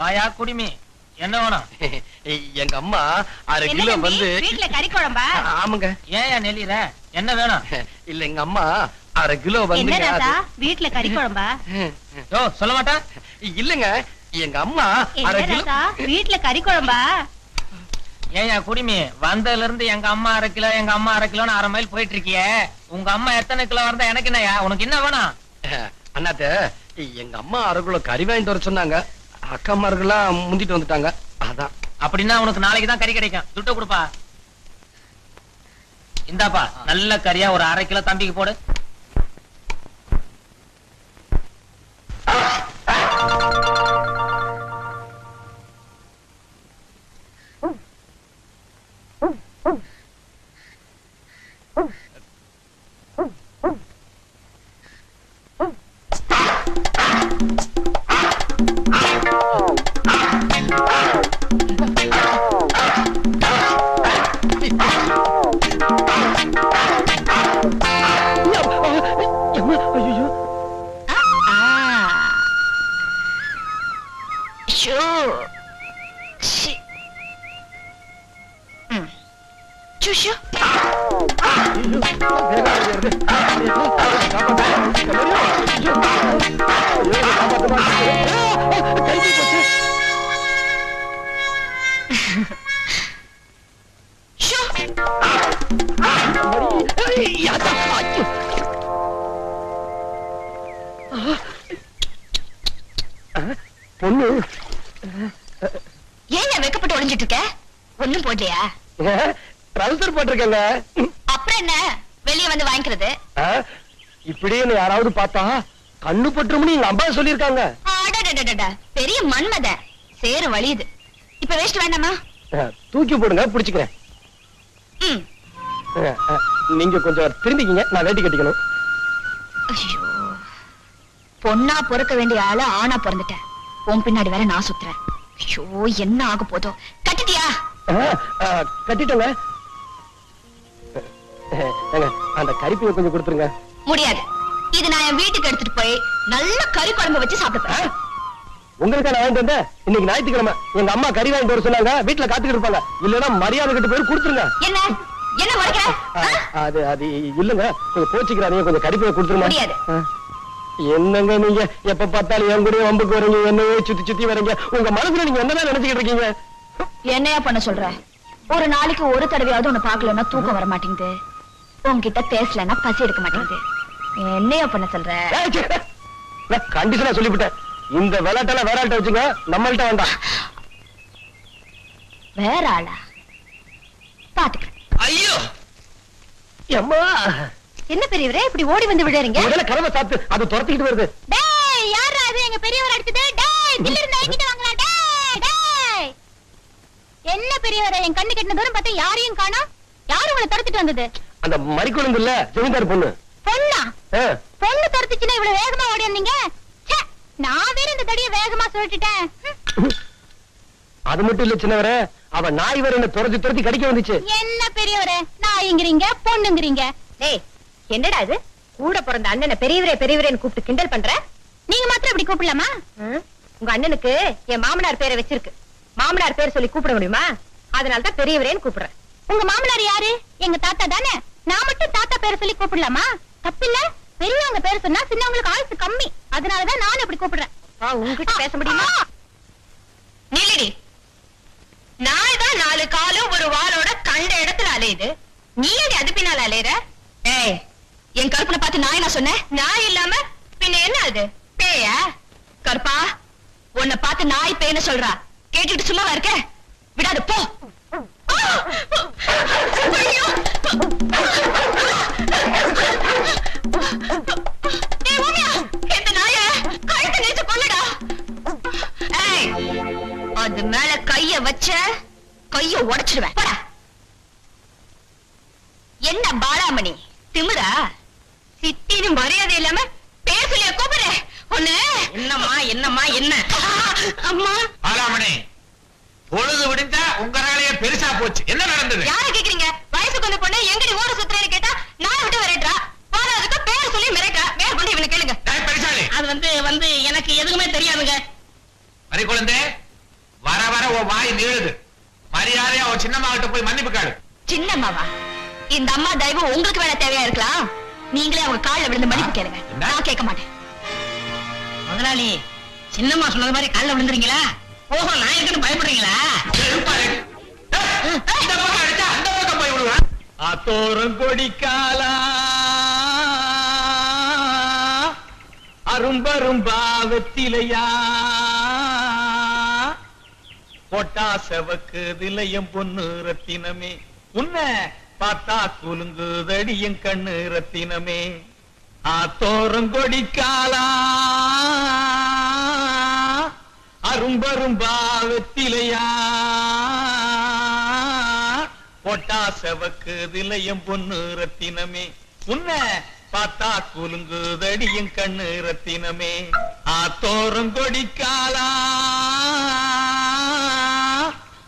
வாயா குடிமி, என்ன வேணும்? எங்க அம்மா 1/2 கிலோ வந்து வீட்டுல கறி குழம்பா? ஆமாங்க. ஏன் நெல்லிற? என்ன வேணும்? இல்ல எங்க அம்மா 1/2 கிலோ வந்து வீட்டுல கறி குழம்பா? சொல்ல மாட்டா? இல்லங்க எங்க அம்மா 1/2 கிலோ வீட்டுல கறி குழம்பா? ஏயா குடிமி, வந்ததுல இருந்து எங்க அம்மா 1/2 கிலோ எங்க அம்மா 1/2 கிலோன்னு 1/2 மைல் போயிட்டு இருக்கியே. உங்க அம்மா எத்தனை கிலோ வந்தா எனக்கு என்னயா? உனக்கு என்ன வேணும்? அண்ணாத்த எங்க அம்மா 1/2 கிலோ கறி வாங்கிட்டு வர சொன்னாங்க. அக்காமார்கள்லாம் முந்திட்டு வந்துட்டாங்க. அதான். அப்படின்னா உனக்கு நாளைக்கு தான் கறி கிடைக்கும். துட்ட கொடுப்பா. இந்தாப்பா நல்ல கறியா ஒரு 1/2 கிலோ தம்பிக்கு போடு. பொண்ணு ஏன் வெக்கப்பட்டு ஒளிஞ்சிட்டு இருக்க? ஒண்ணும் போடலையா? ட்ரவுசர் போட்டிருக்கேங்க. அப்புறம் என்ன, வெளியே வந்து வாங்கிக்கிறது? இப்படியே யாராவது பார்த்தா கண்ணு பற்றும்னு எங்க அம்மா சொல்லிருக்காங்க. பெரிய மன்மத சேர வழியுது. இப்ப வேஸ்ட் வேண்டாமா? தூக்கி போடுங்க, புடிச்சுக்கிறேன். நீங்க கொஞ்சம் திரும்பிக்கிங்க, நான் வேட்டி கட்டிக்கணும். பொண்ணா பொறுக்க வேண்டிய ஆள ஆணா பிறந்துட்டேன். உன் பின்னாடி வேற நான் சுத்துறேன். ஐயோ என்ன ஆக போதோ. கட்டிட்டியா? கட்டிட்டோங்க. அந்த கறிப்பையை கொஞ்சம் கொடுத்துருங்க. முடியாது. இது நான் என் வீட்டுக்கு எடுத்துட்டு போய் நல்ல கறி குழம்பு வச்சு சாப்பிடுறேன். உங்களுக்கு நான் வாங்கிட்டு வந்தேன். இன்னைக்கு ஞாயிற்றுக்கிழமை எங்க அம்மா கறி வாங்கிட்டு வர சொன்னாங்க. வீட்டுல காத்துக்கிட்டு இருப்பாங்க. இல்லன்னா மரியாதை கிட்ட போய் கொடுத்துருங்க. என்ன என்ன மறைக்கிற? அது அது இல்லங்க, கொஞ்சம் கோச்சிக்கிறாதீங்க. கொஞ்சம் கறிப்பையை கொடுத்துருங்க. முடியாது. என்னங்க நீங்க எப்ப பார்த்தாலும் என் கூட வம்புக்கு வரீங்க, என்னவே சுத்தி சுத்தி வரீங்க. உங்க மனசுல நீங்க என்னதான் நினைச்சுக்கிட்டு இருக்கீங்க? என்னையா பண்ண சொல்ற? ஒரு நாளைக்கு ஒரு தடவையாவது உன்னை பாக்கலன்னா தூக்கம் வர மாட்டேங்குது. உன்கிட்ட பேசலன்னா பசி எடுக்க மாட்டேங்குது. என்னையா பண்ண சொல்ற? கண்டிஷனா சொல்லிவிட்டேன். இந்த விளையாட்டெல்லாம் வேற ஆள்கிட்ட வச்சுங்க, நம்மள்ட்ட வேண்டாம். வேற ஆளா? பாத்துக்கிறேன். ஐயோ அம்மா, என்ன பெரியவரே இப்படி ஓடி வந்து விடுறீங்க? முதல்ல கதவை சாத்து, அது துரத்திக்கிட்டு வருது. டேய் யாரா அது? எங்க பெரியவர் அடிச்சது. டேய் தில்ல இருந்து ஐக்கிட்ட வாங்கலாம். டேய் டேய் என்ன பெரியவரே, என் கண்ணு கெட்டின தூரம் பார்த்தா யாரையும் காணோம். யாரு உங்களை துரத்திட்டு வந்தது? அந்த மறிக்குழந்து இல்ல, ஜமீன்தார் பொண்ணு. பொண்ணா? பொண்ணு துரத்துச்சுன்னா இவ்வளவு வேகமா ஓடி வந்தீங்க? நான் வேற இந்த தடிய வேகமா சொல்லிட்டேன். அது மட்டும் இல்ல சின்னவரே, அவ நாய் வேற என்ன துரத்தி துரத்தி கடிக்க வந்துச்சு. என்ன பெரியவரே, நாய்ங்கிறீங்க பொண்ணுங்கிறீங்க. டேய் என்னடா இது? கூட பிறந்த அண்ணனை பெரியவரே பெரியவரேன்னு கூப்பிட்டு கிண்டல் பண்ற? நீங்க மாத்திரம் இப்படி கூப்பிடலாமா? உங்க அண்ணனுக்கு என் மாமனார் பேரை வச்சிருக்கு. மாமனார் பேர் சொல்லி கூப்பிட முடியுமா? அதனாலதான் பெரியவரேன்னு கூப்பிடுறேன். உங்க மாமனார் யாரு? எங்க தாத்தா தானே. நான் மட்டும் தாத்தா பேரை சொல்லி கூப்பிடலாமா? தப்பில்ல. பெரியவங்க பேர் சொன்னா சின்னவங்களுக்கு ஆயுசு கம்மி. அதனாலதான் நானும் இப்படி கூப்பிடுறேன். உங்ககிட்ட பேச முடியுமா? நில்லடி. நாய் தான் 4 காலும் ஒரு வாளோட கண்ட இடத்துல அலையுது. நீ அடி அது பின்னால அலையுற? ஏய், என் கருப்பனை பார்த்து நாய் நான் சொன்னேன். நாய் இல்லாம பின்ன என்ன அது? பேயா? கருப்பா, உன்னை பார்த்து நாய் பேன்னு சொல்றா. கேட்டுட்டு சும்மாவா இருக்க? விடாது போ. அது மேல கைய வச்ச கைய உடைச்சிடுவேன். என்ன பாலாமணி திமிரா? சித்தின்னு மரியாதை இல்லாம பேசலையா கூப்பிடுற? ஒண்ணு என்னம்மா என்னம்மா என்ன? அம்மா பாலாமணி, பொழுது விடிந்தா உங்க வேலையே பெருசா போச்சு. என்ன நடந்தது? யார கேக்குறீங்க? வயசுக்கு வந்த பொண்ணு எங்கடி ஊர சுத்துறேன்னு கேட்டா நான் விட்டு வரேன்றா. போறதுக்கு பேர் சொல்லி மிரட்டா. வேற கொண்டு இவனை கேளுங்க. பெருசாலி, அது வந்து எனக்கு எதுவுமே தெரியாதுங்க. மறி குழந்தை, உன் வாய் நீளுது. மரியாதையா அவன் சின்னம்மா கிட்ட போய் மன்னிப்பு கேளு. சின்னம்மாவா? இந்த அம்மா தயவு உங்களுக்கு வேணா தேவையா இருக்கலாம். நீங்களே அவங்க கால்ல விழுந்து மன்னிப்பு கேளுங்க. நான் கேட்க மாட்டேன். முதலாளி, சின்னம்மா சொன்னது மாதிரி கால்ல விழுந்துறீங்களா? ஓஹோ, நான் இருக்குன்னு பயப்படுறீங்களா? இந்த பக்கம் அடிச்சா அந்த பக்கம் போய் விடுவான். ஆத்தோரம் கொடிக்காலா அரும்பரும்பா வெத்திலையா போட்டா செவக்கு திலையம் பொண்ணு ரத்தினமே உன்னை பார்த்தா குலுங்குதடி என் கண்ணு ரத்தினமே. ஆத்தோரம் கொடிக்காலா அரும்பரும்பா வெத்திலையா போட்டா செவக்கு திலையம் பொண்ணு ரத்தினமே உன்னை பார்த்தா குலுங்குதடி என் கண்ணு ரத்தினமே. ஆத்தோரம் கொடிக்காலா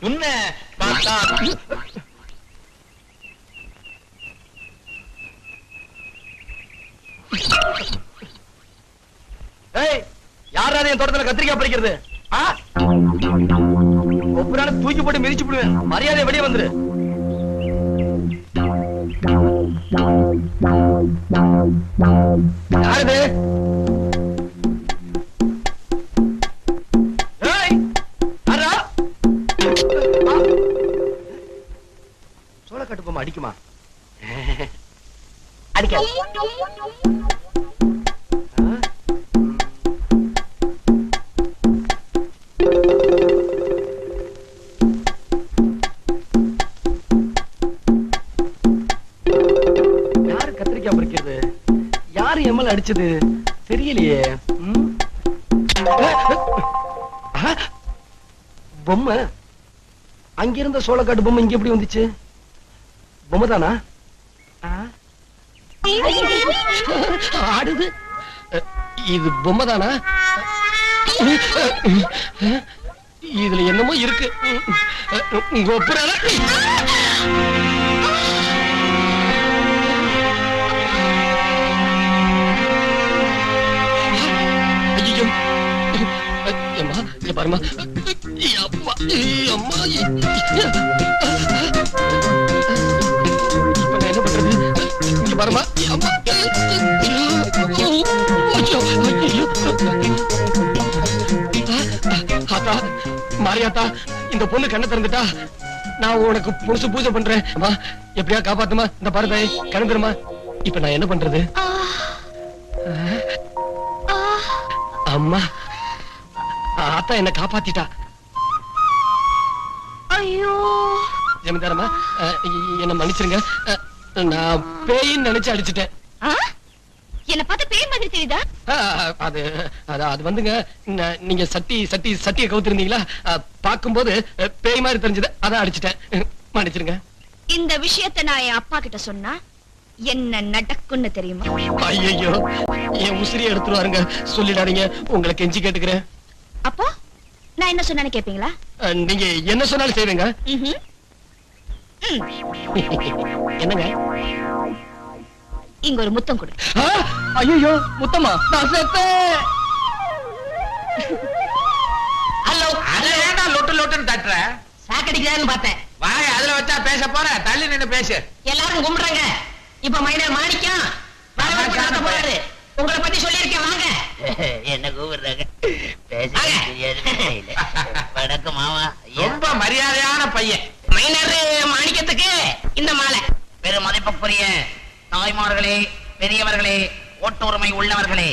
உன்னை பார்த்தா யாராவது என் தோட்டத்துல கத்திரிக்காய் பறிக்கிறது? ஒப்புறான தூக்கி போட்டு மிதிச்சு விடுவேன். மரியாதை வெளியே வந்துரு. யாருது? சோளக்காட்டு பொம்மை அடிக்குமா? அடிக்க அடிச்சது தெரியலையே. பொம்மை அங்கிருந்த சோளக்காட்டு பொம்மை இங்க எப்படி வந்துச்சு? பொம்மை தானா? ஆடுது. இது பொம்மை தானா? இதுல என்னமோ இருக்கு. பாருமா, என்ன பண்றது? பாருமா, மாரியாத்தா, இந்த பொண்ணு கண்ணை திறந்துட்டா நான் உனக்கு புதுசு பூஜை பண்றேன். அம்மா, எப்படியா காப்பாத்துமா? இந்த பாரு தாய், கண்ணு தருமா. இப்ப நான் என்ன பண்றது? அம்மா, ஆத்தா என்ன காப்பாத்திட்டா. ஐயோ ஜமீன்தாரம்மா, என்ன மன்னிச்சிருங்க. நான் பேயின்னு நினைச்சு அடிச்சுட்டேன். என்ன பார்த்து பேய் மாதிரி தெரியுதா? அது வந்துங்க, நீங்க சட்டியை கவுத்திருந்தீங்களா, பாக்கும்போது பேய் மாதிரி தெரிஞ்சது, அதான் அடிச்சுட்டேன். மன்னிச்சிருங்க. இந்த விஷயத்தை நான் என் அப்பா கிட்ட சொன்னா என்ன நடக்கும்னு தெரியுமா? ஐயோ, என் உசிரியை எடுத்துருவாருங்க. சொல்லிடாதீங்க, உங்களை கெஞ்சி கேட்டுக்கிறேன். அப்போ நான் என்ன சொன்னான்னு கேப்பீங்களா? நீங்க என்ன சொன்னாலும் செய்வேங்க. என்னங்க? இங்க ஒரு முத்தம் கொடு. ஐயோ, முத்தமா? நான் செத்தேன். ஹலோ, அத ஏன்டா லொட்டு லொட்டுன்னு தட்டுற? சாக்கடிக்கிறான்னு பார்த்தேன். வாய் அதுல வச்சா பேச போற, தள்ளி நின்னு பேசு. எல்லாரும் கும்பிடுறாங்க. இப்ப மைனர் மாணிக்கம் போறாரு. உங்களை பத்தி சொல்லியிருக்கேன், வாங்க. என்ன கூப்பிடுறாங்க? வணக்கம் மாமா. ரொம்ப மரியாதையான பையன். மைனர் மாணிக்கத்துக்கு இந்த மாலை. பெரும் மதிப்புக்குரிய தாய்மார்களே, பெரியவர்களே, ஓட்டுரிமை உள்ளவர்களே,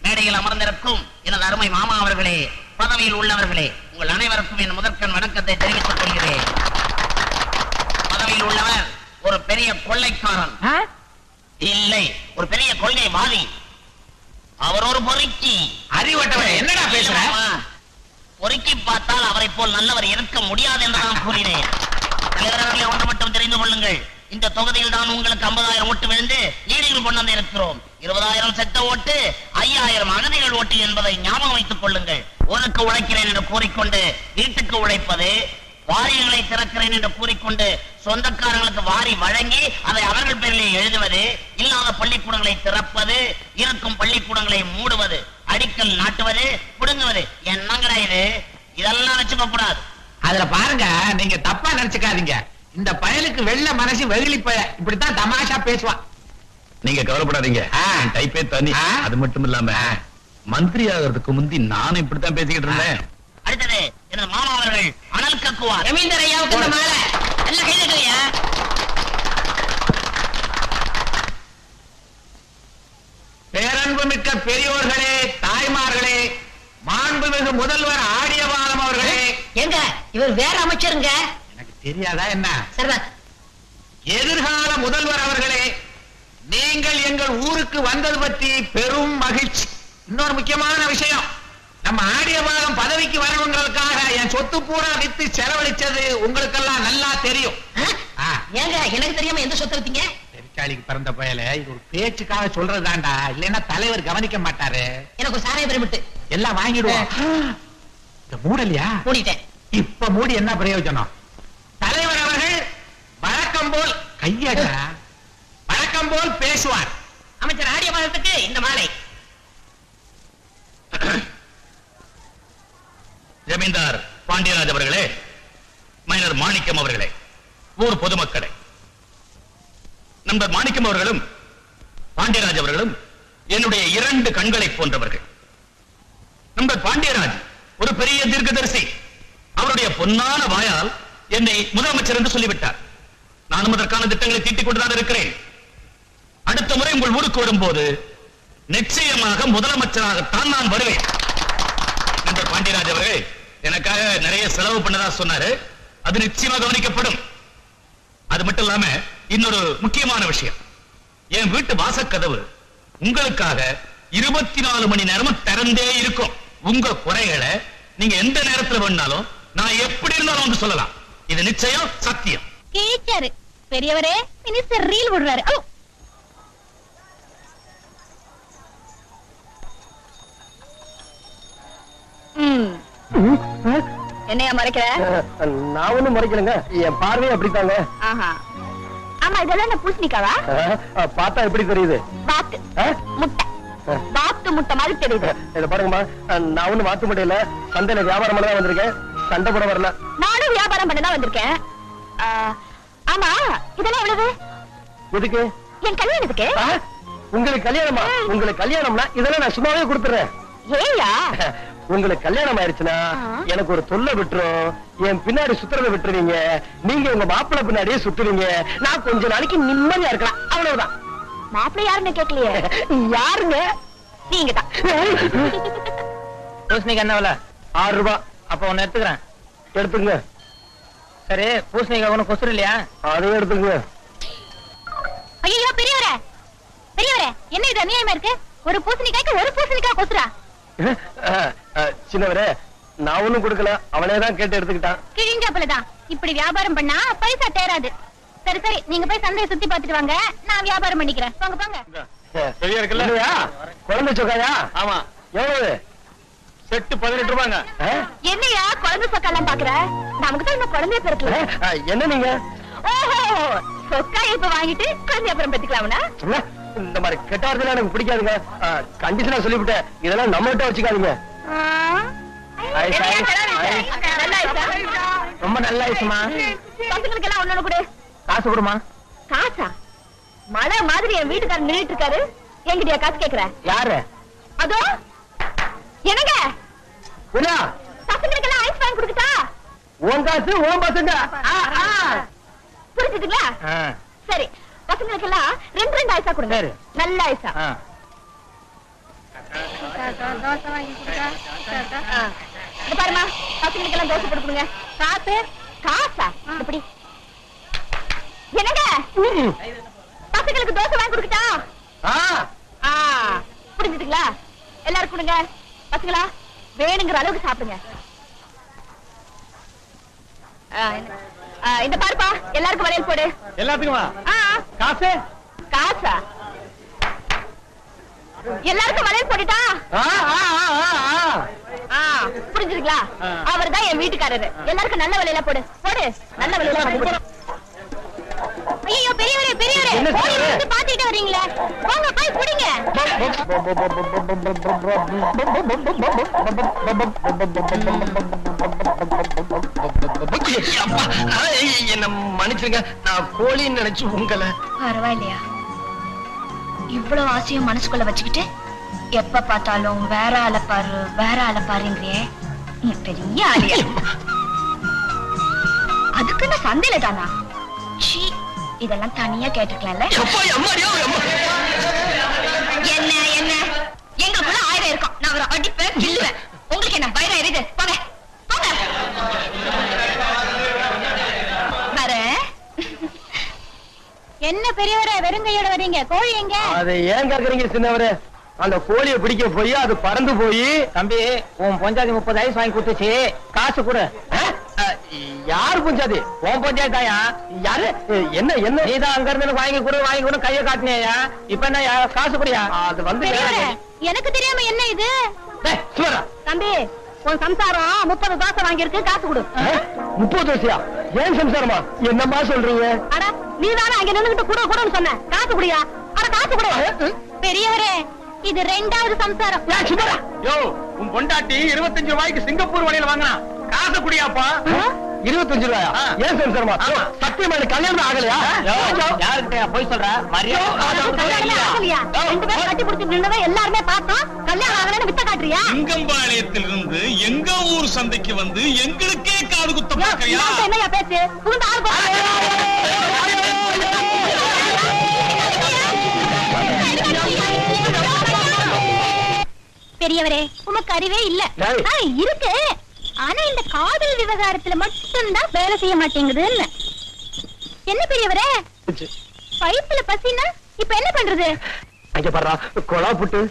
மேடையில் அமர்ந்திருக்கும் எனது அருமை மாமா அவர்களே, பதவியில் உள்ளவர்களே, உங்கள் அனைவருக்கும் என் முதற்கண் வணக்கத்தை தெரிவித்துக் கொள்கிறேன். பதவியில் உள்ளவர் ஒரு பெரிய கொள்ளைக்காரன் இல்லை, ஒரு பெரிய கொள்கைவாதி. அவர் ஒரு பொறுக்கி. அறிவட்டவன் என்னடா பேசுற? பொறுக்கி பார்த்தால் அவரை போல் நல்லவர் இருக்க முடியாது என்று நான் கூறினேன். தலைவர்களே, ஒன்று மட்டும் தெரிந்து கொள்ளுங்கள். இந்த தொகுதியில் தான் உங்களுக்கு 50,000 ஓட்டு விழுந்து லீடிங் கொண்டு வந்து இருக்கிறோம். 20,000 செத்த ஓட்டு, 5,000 அகதிகள் ஓட்டு என்பதை ஞாபகம் வைத்துக் கொள்ளுங்கள். ஊருக்கு உழைக்கிறேன் என்று கூறிக்கொண்டு வீட்டுக்கு உழைப்பது, வாரியங்களை திறக்கிறேன் என்று கூறிக்கொண்டு சொந்தக்காரர்களுக்கு வாரி வழங்கி அதை அவர்கள் பேரிலே எழுதுவது, இல்லாத பள்ளிக்கூடங்களை திறப்பது, இருக்கும் பள்ளிக்கூடங்களை மூடுவது, அடிக்கல் நாட்டுவது, புடுங்குவது, என்னங்கடா இது? இதெல்லாம் வச்சுக்க கூடாது. அதுல பாருங்க, நீங்க தப்பா நினைச்சுக்காதீங்க. இந்த பயலுக்கு வெள்ள மனசு வெகுளி பய இப்படித்தான் தமாஷா பேசுவான். நீங்க கவலைப்படாதீங்க, டைப்பே தனி. அது மட்டும் இல்லாம மந்திரி ஆகிறதுக்கு முந்தி நானும் இப்படித்தான் பேசிக்கிட்டு இருந்தேன். அடுத்தது எனது மாமா அவர்கள் அனல் கக்குவார். ரவீந்தர் ஐயாவுக்கு இந்த மாலை நல்ல கைதட்டுறியா? பேரன்பு மிக்க பெரியோர்களே, தாய்மார்களே, மாண்புமிகு முதல்வர் ஆடியபாலம் அவர்களே. எங்க இவர் வேற அமைச்சருங்க. எனக்கு தெரியாதா என்ன? சரிதான். எதிர்கால முதல்வர் அவர்களே, நீங்கள் எங்கள் ஊருக்கு வந்தது பற்றி பெரும் மகிழ்ச்சி. இன்னொரு முக்கியமான விஷயம், நம்ம ஆடியபாலம் பதவிக்கு வரணுங்கிறதுக்காக என் சொத்து பூரா வித்து செலவழிச்சது உங்களுக்கெல்லாம் நல்லா தெரியும். ஏங்க எனக்கு தெரியாம எந்த சொத்தை வித்தீங்க? பெருச்சாளிக்கு பிறந்த பயல, இது ஒரு பேச்சுக்காக சொல்றதுதான்டா, இல்லைன்னா தலைவர் கவனிக்க மாட்டாரு. எனக்கு ஒரு சாராய பிரமிட்டு எல்லாம் வாங்கிடுவோம். இந்த மூடலையா? மூடிட்டேன். இப்ப மூடி என்ன பிரயோஜனம்? தலைவர் அவர்கள் வழக்கம் போல் கையட வழக்கம் போல் பேசுவார். அமைச்சர் ஆடிய மாதத்துக்கு இந்த மாலை. ஜமீன்தார் பாண்டியராஜ் அவர்களே, மைனர் மாணிக்கம் அவர்களே, ஊர் பொதுமக்களே, நண்பர் மாணிக்கம் அவர்களும் பாண்டியராஜ் அவர்களும் என்னுடைய 2 கண்களை போன்றவர்கள். நண்பர் பாண்டியராஜ் ஒரு பெரிய தீர்க்கதரிசி. அவருடைய பொன்னான வாயால் என்னை முதலமைச்சர் என்று சொல்லிவிட்டார். நானும் அதற்கான திட்டங்களை தீட்டிக் கொண்டுதான் இருக்கிறேன். அடுத்த முறை உங்கள் ஊருக்கு வரும்போது நிச்சயமாக முதலமைச்சராகத்தான் நான் வருவேன். நண்பர் பாண்டியராஜ் அவர்கள் எனக்காக நிறைய செலவு பண்ணதா சொன்னாரு. அது நிச்சயமாக கவனிக்கப்படும். அது மட்டும் இல்லாம இன்னொரு முக்கியமான விஷயம், என் வீட்டு வாசக்கதவு உங்களுக்காக 24 மணி நேரமும் திறந்தே இருக்கும். உங்க குறைகளை நீங்க எந்த நேரத்தில் வேணாலும் நான் எப்படி இருந்தாலும் வந்து சொல்லலாம். இது நிச்சயம் சத்தியம். கேச்சாரு பெரியவரே, மினிஸ்டர் ரீல் விடுறாரு. என்னையா மறைக்கிற? நான் ஒண்ணும் மறைக்கலங்க, என் பார்வையே அப்படித்தாங்க. ஆஹா, ஆமா இதெல்லாம் என்ன பூசணிக்காவா? பார்த்தா எப்படி தெரியுது? வாத்து முட்டை, வாத்து முட்டை மாதிரி தெரியுது. இத பாருங்கம்மா, நான் ஒண்ணும் வாத்து முட்டை இல்ல, சந்தையில வியாபாரம் பண்ண தான் வந்திருக்கேன், சண்டை போட வரல. நானும் வியாபாரம் பண்ண தான் வந்திருக்கேன். ஆமா இதெல்லாம் எவ்வளவு? எதுக்கு? என் கல்யாணத்துக்கு. உங்களுக்கு கல்யாணமா? உங்களுக்கு கல்யாணம்னா இதெல்லாம் நான் சும்மாவே கொடுத்துறேன். ஏயா? உங்களுக்கு கல்யாணம் ஆயிடுச்சுன்னா எனக்கு ஒரு தொல்லை விட்டுரும், என் பின்னாடி சுத்துறத விட்டுருவீங்க, நீங்க உங்க மாப்பிள்ளை பின்னாடியே சுத்துவீங்க, நான் கொஞ்ச நாளைக்கு நிம்மதியா இருக்கலாம், அவ்வளவுதான். மாப்பிள்ளை யாருன்னு கேட்கலையே. யாருங்க? நீங்க தான். பூசணிக்கு என்ன விலை? 6 ரூபாய். அப்ப ஒண்ணு எடுத்துக்கிறேன். எடுத்துங்க. சரி, பூசணிக்கு ஒண்ணு கொசுறு இல்லையா? அதையும் எடுத்துங்க. ஐயோ பெரியவரே, பெரியவரே, என்ன இது அநியாயமா இருக்கு? ஒரு பூசணிக்காய்க்கு ஒரு பூசணிக்காய் கொசுரா? சின்னவரே, நான் ஒண்ணும் கொடுக்கல, அவனேதான் கேட்டு எடுத்துக்கிட்டான். கிழிஞ்சாப்புலதான். இப்படி வியாபாரம் பண்ணா பைசா தேராது. சரி சரி, நீங்க போய் சந்தையை சுத்தி பாத்துட்டு வாங்க, நான் வியாபாரம் பண்ணிக்கிறேன். வாங்க போங்க. சரியா இருக்குல்ல? குழந்தை சொக்காயா? ஆமா. எவ்வளவு? செட்டு 18 ரூபாங்க. என்னையா குழந்தை சொக்கெல்லாம் பாக்குற? நமக்கு தான் இன்னும் குழந்தைய பிறக்கல. என்ன நீங்க? ஓஹோ, சொக்கா இப்ப வாங்கிட்டு குழந்தை அப்புறம் பெற்றுக்கலாம்னா? இந்த மாதிரி கெட்ட வார்த்தைலாம் எனக்கு பிடிக்காதுங்க. கண்டிஷனா சொல்லிவிட்டேன், இதெல்லாம் நம்ம கிட்ட வச்சுக்காதீங்க. ரொம்ப நல்ல ஐசுமா. பசங்களுக்கு எல்லாம் ஒண்ணு கொடு. காசு கொடுமா. காசா? மழை மாதிரி என் வீட்டுக்காரர் நின்னுட்டு இருக்காரு, என்கிட்டயா காசு கேக்குற? யாரு? அதோ என்னங்க, புரியா? பசங்களுக்கு எல்லாம் ஐஸ் வாங்கி கொடுக்கட்டா? உன் காசு உன் பசங்க. புரிஞ்சுதுங்களா? சரி, பசங்களுக்கு எல்லாம் 2 ஐஸா கொடுங்க. நல்ல ஐஸா. பாருமா, பசங்களுக்கு எல்லாம் தோசை கொடுக்குங்க. காசு? காசா? எப்படி? என்னங்க, பசங்களுக்கு தோசை வாங்கி கொடுக்கட்டா? புரிஞ்சுதுங்களா? எல்லாரும் கொடுங்க. பசங்களா, வேணுங்கிற அளவுக்கு சாப்பிடுங்க. இந்த பாருப்பா, எல்லாருக்கும் வளையல் போடு. எல்லாத்துக்குமா? காசு? காசா? எல்லாருக்கும் வளையல் போட்டுட்டா? புரிஞ்சுதுங்களா? அவர் தான் என் வீட்டுக்காரரு. எல்லாருக்கும் நல்ல வளையல போடு. போடு, நல்ல வளையல போடு. ஐயோ பெரியவரே, பெரியவரே, ஓடி வந்து பாத்துட்டு வரீங்களே, வாங்க போய் புடிங்க. அப்பா, என்ன மன்னிச்சிருங்க, நான் கோழின்னு நினைச்சு உங்களை. பரவாயில்லையா? இவ்வளவு ஆசையும் மனசுக்குள்ள வச்சுக்கிட்டு எப்ப பார்த்தாலும் வேற ஆள பாருங்கிறியே, நீ பெரிய ஆளியா? அதுக்குன்னு சந்தையில தானா? சீ, இதெல்லாம் தனியா கேட்டுக்கலாம்ல. என்ன என்ன எங்களுக்குள்ள 1000 இருக்கும். நான் ஒரு அடிப்பேன் கிள்ளுவேன். உங்களுக்கு என்ன வயிறு எரியுது? போங்க போங்க. வர என்ன பெரியவரே வெறுங்கையோட வரீங்க? கோழி எங்க? அதை ஏன் கேக்குறீங்க சின்னவரே? அந்த கோழியை பிடிக்க போய் அது பறந்து போய். தம்பி, உன் பொஞ்சாதி 30 ஐஸ் வாங்கி கொடுத்துச்சு, காசு கொடு. யாரு பஞ்சாதி? உன் பொஞ்சாதி தாயா? யாரு? என்ன என்ன? நீதான் அங்க இருந்து வாங்கி கொடு கையை காட்டினியா? இப்ப என்ன காசு குடியா? அது வந்து பெரியவரே, எனக்கு தெரியாம என்ன இது? தம்பி, உன் சம்சாரம் 30 தோசை வாங்கியிருக்கு, காசு கொடு. 30 தோசையா? ஏன் சம்சாரமா? என்னம்மா சொல்றீங்க? அட, நீதானே அங்க நின்னுகிட்டு கூட கூடன்னு சொன்ன, காசு குடியா? அட காசு கொடு. பெரியவரே, இது 2வது சம்சாரம். யோ, உன் பொண்டாட்டி 25 ரூபாய்க்கு சிங்கப்பூர் வழியில வாங்கினா, காசு குடியாப்பா. 25 ரூபாயா? ஏன் சம்சாரமா? சத்தியமா எனக்கு கல்யாணம் ஆகலையா? யாருக்கிட்ட போய் சொல்ற? கல்யாணமே ஆகலையா? 2 பேரும் கட்டி பிடிச்சிட்டு நின்னதை எல்லாருமே பார்த்தோம். கல்யாணம் ஆகலைன்னு வித்த காட்டுறியா? சிங்கம்பாளையத்திலிருந்து எங்க ஊர் சந்தைக்கு வந்து எங்களுக்கே காது குத்த பார்க்கறியா? இவன்ட்ட என்னய்யா பேச்சு? புகுந்த ஆள் பெரியவரே, உமக்கு அறிவே இல்ல. இருக்கு, ஆனா இந்த காதல் விவகாரத்துல மட்டும்தான் வேலை செய்ய மாட்டேங்குதுன்னு. என்ன பெரியவரே, வயித்துல பசினா இப்ப என்ன பண்றது? அங்க பாரு, கொலா புட்டு